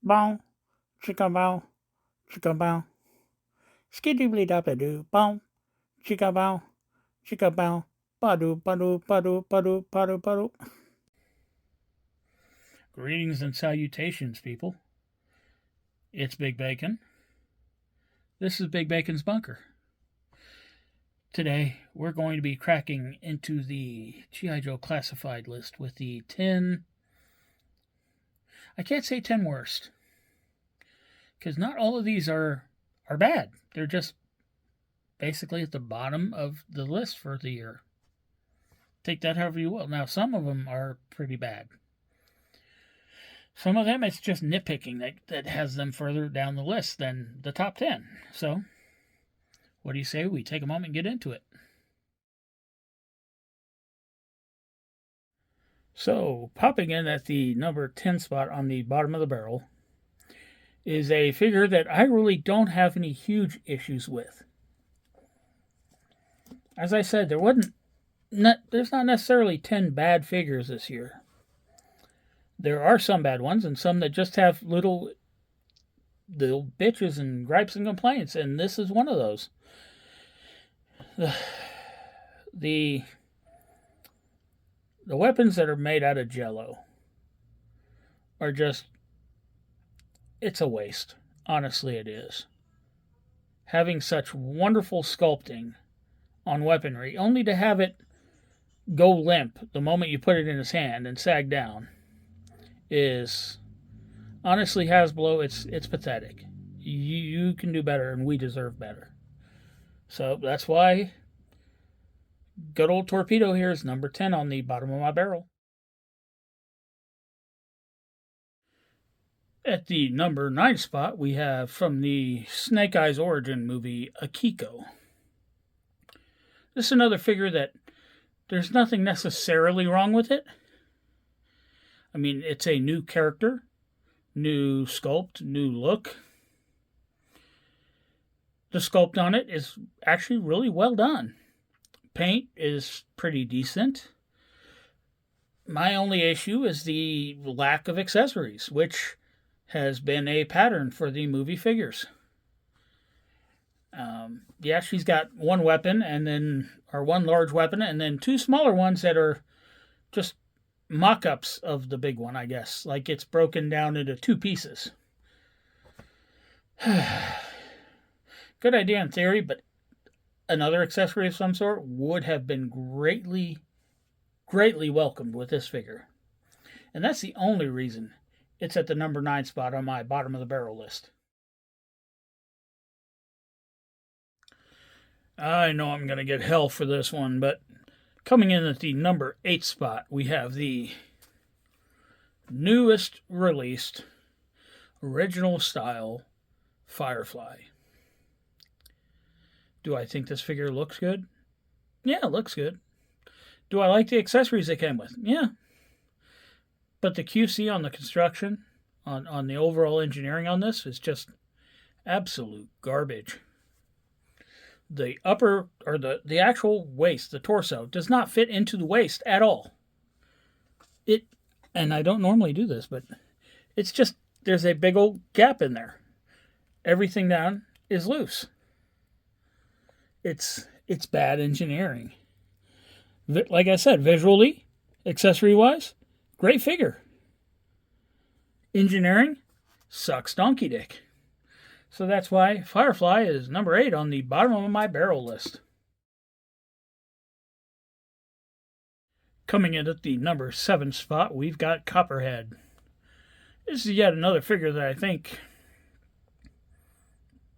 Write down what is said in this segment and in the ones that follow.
Bow, chicka bow, chicka bow. Skiddly dabba doo, bow, chicka bow, badu, badu, badu, badu, badu, badu. Greetings and salutations, people. It's Big Bacon. This is Big Bacon's Bunker. Today, we're going to be cracking into the G.I. Joe classified list with the 10... I can't say 10 worst, because not all of these are bad. They're just basically at the bottom of the list for the year. Take that however you will. Now, some of them are pretty bad. Some of them, it's just nitpicking that has them further down the list than the top 10. So, what do you say we take a moment and get into it? So, popping in at the number 10 spot on the bottom of the barrel is a figure that I really don't have any huge issues with. As I said, there's not necessarily 10 bad figures this year. There are some bad ones and some that just have little bitches and gripes and complaints, and this is one of those. The weapons that are made out of Jell-O are just... it's a waste. Honestly, it is. Having such wonderful sculpting on weaponry, only to have it go limp the moment you put it in his hand and sag down, is... honestly, Hasbro, it's pathetic. You can do better, and we deserve better. So that's why good old Torpedo here is number 10 on the bottom of my barrel. At the number 9 spot, we have from the Snake Eyes origin movie, Akiko. This is another figure that there's nothing necessarily wrong with it. I mean, it's a new character, new sculpt, new look. The sculpt on it is actually really well done. Paint is pretty decent. My only issue is the lack of accessories, which has been a pattern for the movie figures. Yeah, she's got one weapon one large weapon, and then two smaller ones that are just mock-ups of the big one, I guess. Like it's broken down into two pieces. Good idea in theory, but another accessory of some sort would have been greatly welcomed with this figure. And that's the only reason it's at the number 9 spot on my bottom of the barrel list. I know I'm going to get hell for this one, but coming in at the number 8 spot, we have the newest released original style Firefly. Do I think this figure looks good? Yeah, it looks good. Do I like the accessories it came with? Yeah. But the QC on the construction, on the overall engineering on this is just absolute garbage. The upper, or the actual waist, the torso, does not fit into the waist at all. And I don't normally do this, but it's just, there's a big old gap in there. Everything down is loose. It's bad engineering. Like I said, visually, accessory-wise, great figure. Engineering sucks donkey dick. So that's why Firefly is number 8 on the bottom of my barrel list. Coming in at the number 7 spot, we've got Copperhead. This is yet another figure that I think...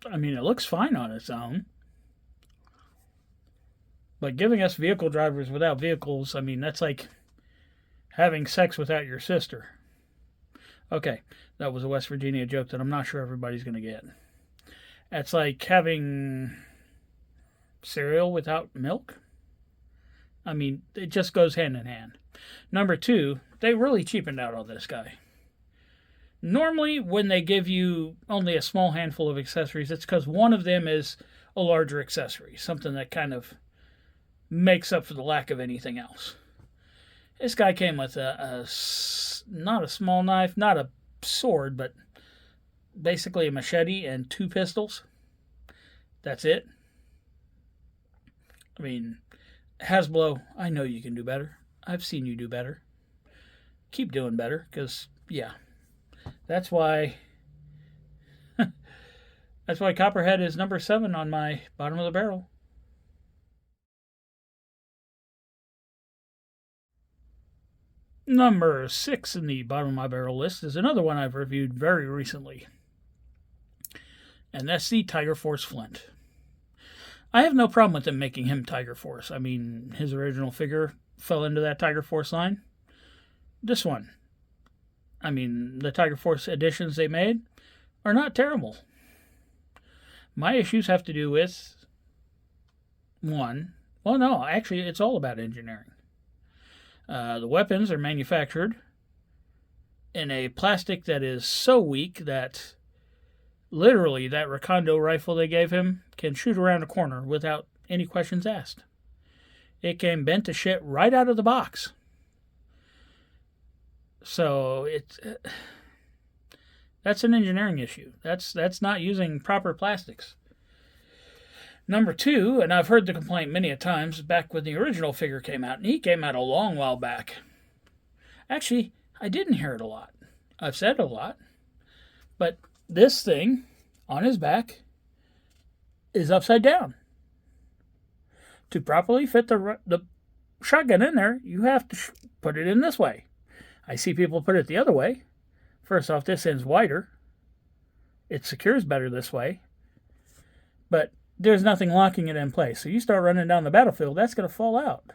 I mean, it looks fine on its own. But giving us vehicle drivers without vehicles, I mean, that's like having sex without your sister. Okay, that was a West Virginia joke that I'm not sure everybody's going to get. That's like having cereal without milk. I mean, it just goes hand in hand. Number 2, they really cheapened out on this guy. Normally, when they give you only a small handful of accessories, it's because one of them is a larger accessory, something that kind of makes up for the lack of anything else. This guy came with not a small knife, not a sword, but basically a machete and 2 pistols. That's it. I mean, Hasbro, I know you can do better. I've seen you do better. Keep doing better, because, yeah. That's why that's why Copperhead is number 7 on my bottom of the barrel. Number 6 in the bottom of my barrel list is another one I've reviewed very recently. And that's the Tiger Force Flint. I have no problem with them making him Tiger Force. I mean, his original figure fell into that Tiger Force line. This one, I mean, the Tiger Force editions they made are not terrible. My issues have to do with, one, well, no, actually, it's all about engineering. The weapons are manufactured in a plastic that is so weak that literally that Recondo rifle they gave him can shoot around a corner without any questions asked. It came bent to shit right out of the box. So that's an engineering issue. That's not using proper plastics. Number 2, and I've heard the complaint many a times back when the original figure came out, and he came out a long while back. Actually, I didn't hear it a lot. I've said it a lot. But this thing on his back is upside down. To properly fit the shotgun in there, you have to put it in this way. I see people put it the other way. First off, this end's wider. It secures better this way. But there's nothing locking it in place. So you start running down the battlefield, that's going to fall out.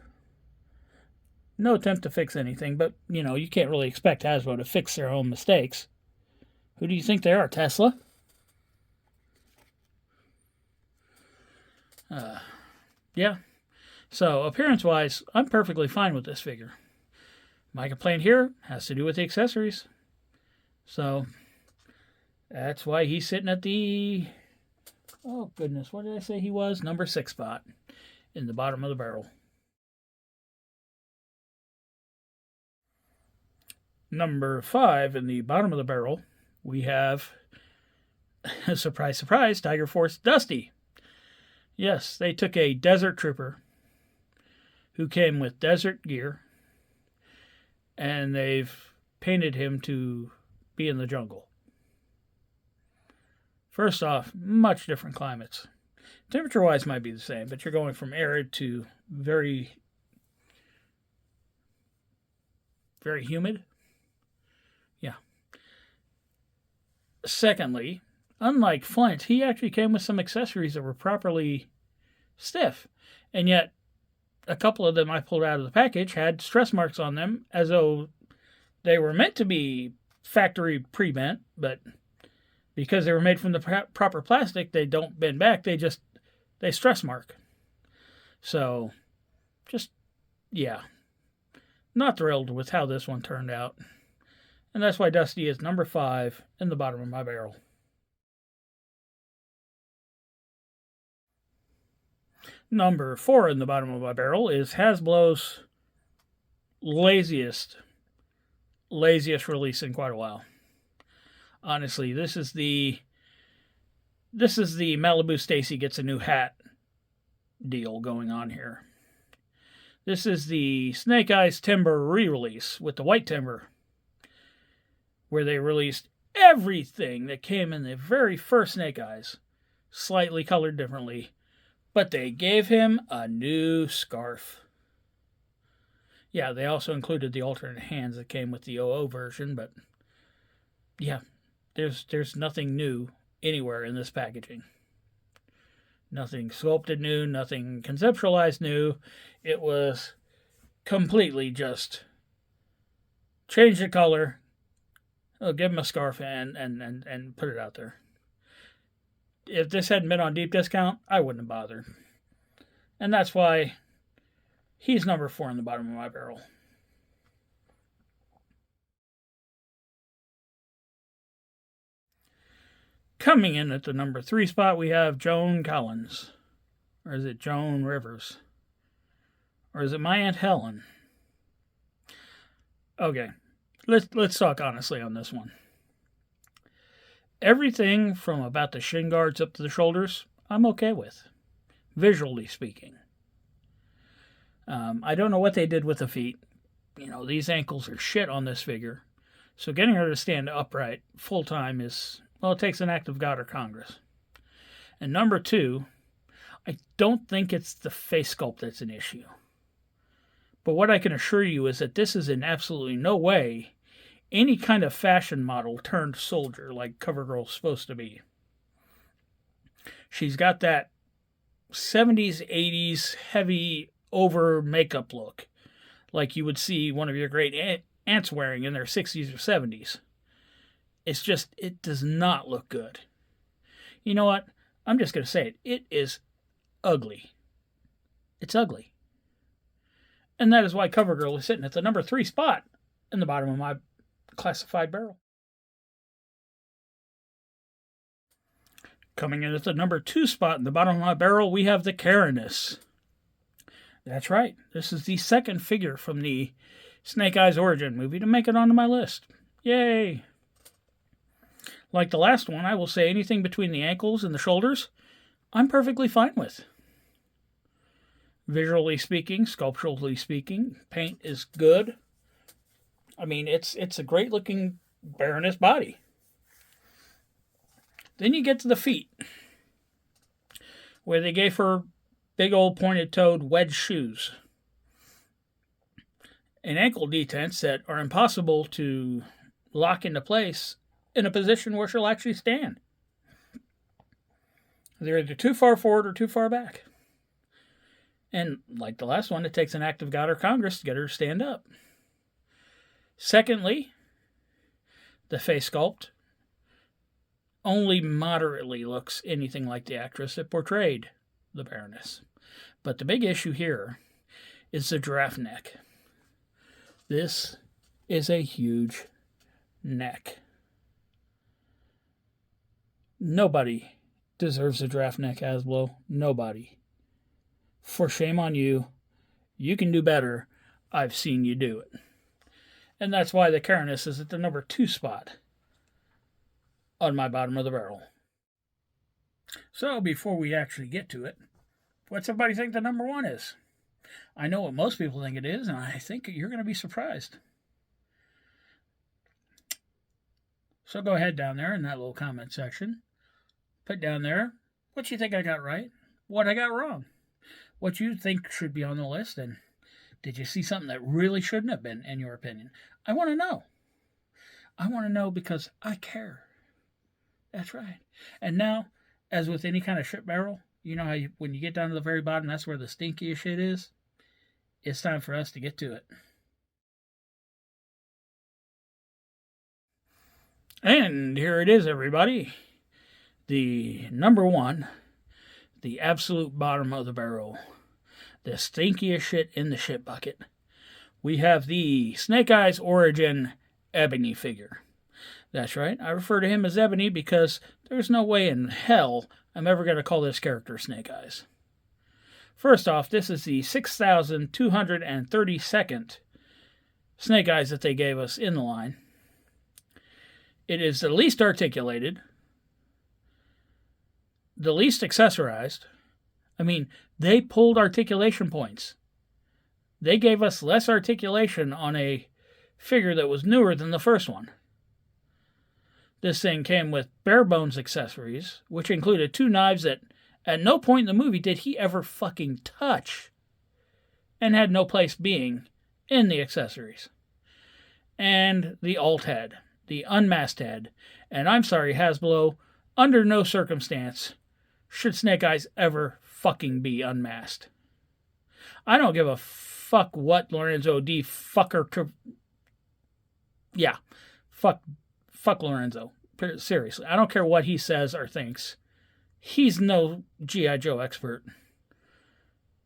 No attempt to fix anything, but, you can't really expect Hasbro to fix their own mistakes. Who do you think they are, Tesla? Yeah. So, appearance-wise, I'm perfectly fine with this figure. My complaint here has to do with the accessories. So, that's why he's sitting at the... Oh, goodness, what did I say he was? Number 6 spot in the bottom of the barrel. Number 5 in the bottom of the barrel, we have, surprise, surprise, Tiger Force Dusty. Yes, they took a desert trooper who came with desert gear, and they've painted him to be in the jungle. First off, much different climates. Temperature-wise might be the same, but you're going from arid to very, very humid. Yeah. Secondly, unlike Flint, he actually came with some accessories that were properly stiff. And yet, a couple of them I pulled out of the package had stress marks on them, as though they were meant to be factory pre-bent, but because they were made from the proper plastic, they don't bend back, they stress mark. So, yeah. Not thrilled with how this one turned out. And that's why Dusty is number 5 in the bottom of my barrel. Number 4 in the bottom of my barrel is Hasbro's laziest release in quite a while. Honestly, this is the Malibu Stacy gets a new hat deal going on here. This is the Snake Eyes Timber re-release with the white timber, where they released everything that came in the very first Snake Eyes, slightly colored differently, but they gave him a new scarf. Yeah, they also included the alternate hands that came with the OO version, but yeah, there's nothing new anywhere in this packaging. Nothing sculpted new, nothing conceptualized new. It was completely just change the color, give him a scarf and put it out there. If this hadn't been on deep discount, I wouldn't have bothered. And that's why he's number 4 in the bottom of my barrel. Coming in at the number 3 spot, we have Joan Collins. Or is it Joan Rivers? Or is it my Aunt Helen? Okay, let's talk honestly on this one. Everything from about the shin guards up to the shoulders, I'm okay with, visually speaking. I don't know what they did with the feet. These ankles are shit on this figure. So getting her to stand upright full time is, well, it takes an act of God or Congress. And number two, I don't think it's the face sculpt that's an issue. But what I can assure you is that this is in absolutely no way any kind of fashion model turned soldier like CoverGirl's supposed to be. She's got that 70s, 80s heavy over makeup look like you would see one of your great aunts wearing in their 60s or 70s. It's just, it does not look good. You know what? I'm just going to say it. It is ugly. It's ugly. And that is why CoverGirl is sitting at the number 3 spot in the bottom of my classified barrel. Coming in at the number 2 spot in the bottom of my barrel, we have the Kareness. That's right. This is the second figure from the Snake Eyes Origin movie to make it onto my list. Yay! Like the last one, I will say anything between the ankles and the shoulders, I'm perfectly fine with. Visually speaking, sculpturally speaking, paint is good. I mean, it's a great looking Baroness body. Then you get to the feet, where they gave her big old pointed-toed wedge shoes and ankle detents that are impossible to lock into place in a position where she'll actually stand. They're either too far forward or too far back. And like the last one, it takes an act of God or Congress to get her to stand up. Secondly, the face sculpt only moderately looks anything like the actress that portrayed the Baroness. But the big issue here is the giraffe neck. This is a huge neck. Nobody deserves a giraffe neck, Hasbro. Nobody. For shame on you. You can do better. I've seen you do it. And that's why the Kareness is at the number 2 spot on my bottom of the barrel. So before we actually get to it, what's everybody think the number 1 is? I know what most people think it is, and I think you're going to be surprised. So go ahead down there in that little comment section. Put down there what you think I got right, what I got wrong, what you think should be on the list, and did you see something that really shouldn't have been, in your opinion? I want to know. I want to know because I care. That's right. And now, as with any kind of shit barrel, you know how when you get down to the very bottom, that's where the stinkiest shit is? It's time for us to get to it. And here it is, everybody. The number 1, the absolute bottom of the barrel, the stinkiest shit in the shit bucket. We have the Snake Eyes Origin Ebony figure. That's right, I refer to him as Ebony because there's no way in hell I'm ever going to call this character Snake Eyes. First off, this is the 6,232nd Snake Eyes that they gave us in the line. It is the least articulated, the least accessorized. I mean, they pulled articulation points. They gave us less articulation on a figure that was newer than the first one. This thing came with bare bones accessories, which included 2 knives that at no point in the movie did he ever fucking touch, and had no place being in the accessories. And the alt head, the unmasked head. And I'm sorry, Hasbro, under no circumstance should Snake Eyes ever fucking be unmasked. I don't give a fuck what Lorenzo D. Fucker. Yeah, fuck Lorenzo. Seriously, I don't care what he says or thinks. He's no G.I. Joe expert.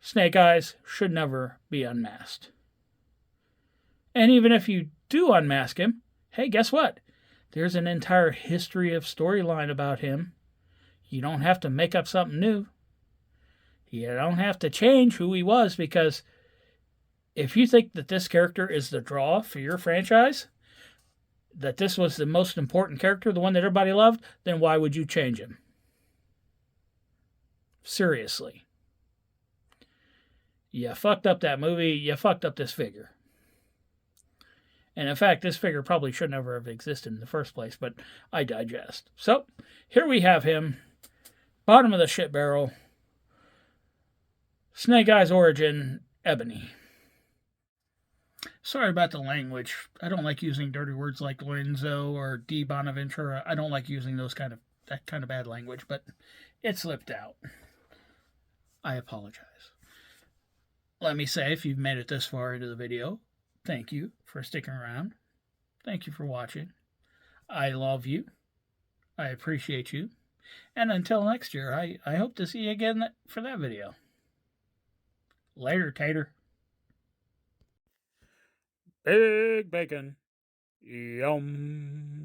Snake Eyes should never be unmasked. And even if you do unmask him, hey, guess what? There's an entire history of storyline about him. You don't have to make up something new. You don't have to change who he was, because if you think that this character is the draw for your franchise, that this was the most important character, the one that everybody loved, then why would you change him? Seriously. You fucked up that movie, you fucked up this figure. And in fact, this figure probably should never have existed in the first place, but I digest. So, here we have him. Bottom of the shit barrel. Snake Eyes origin, Ebony. Sorry about the language. I don't like using dirty words like Lorenzo or D. Bonaventura. I don't like using that kind of bad language, but it slipped out. I apologize. Let me say, if you've made it this far into the video, thank you for sticking around. Thank you for watching. I love you. I appreciate you. And until next year, I hope to see you again for that video. Later, Tater. Big bacon. Yum.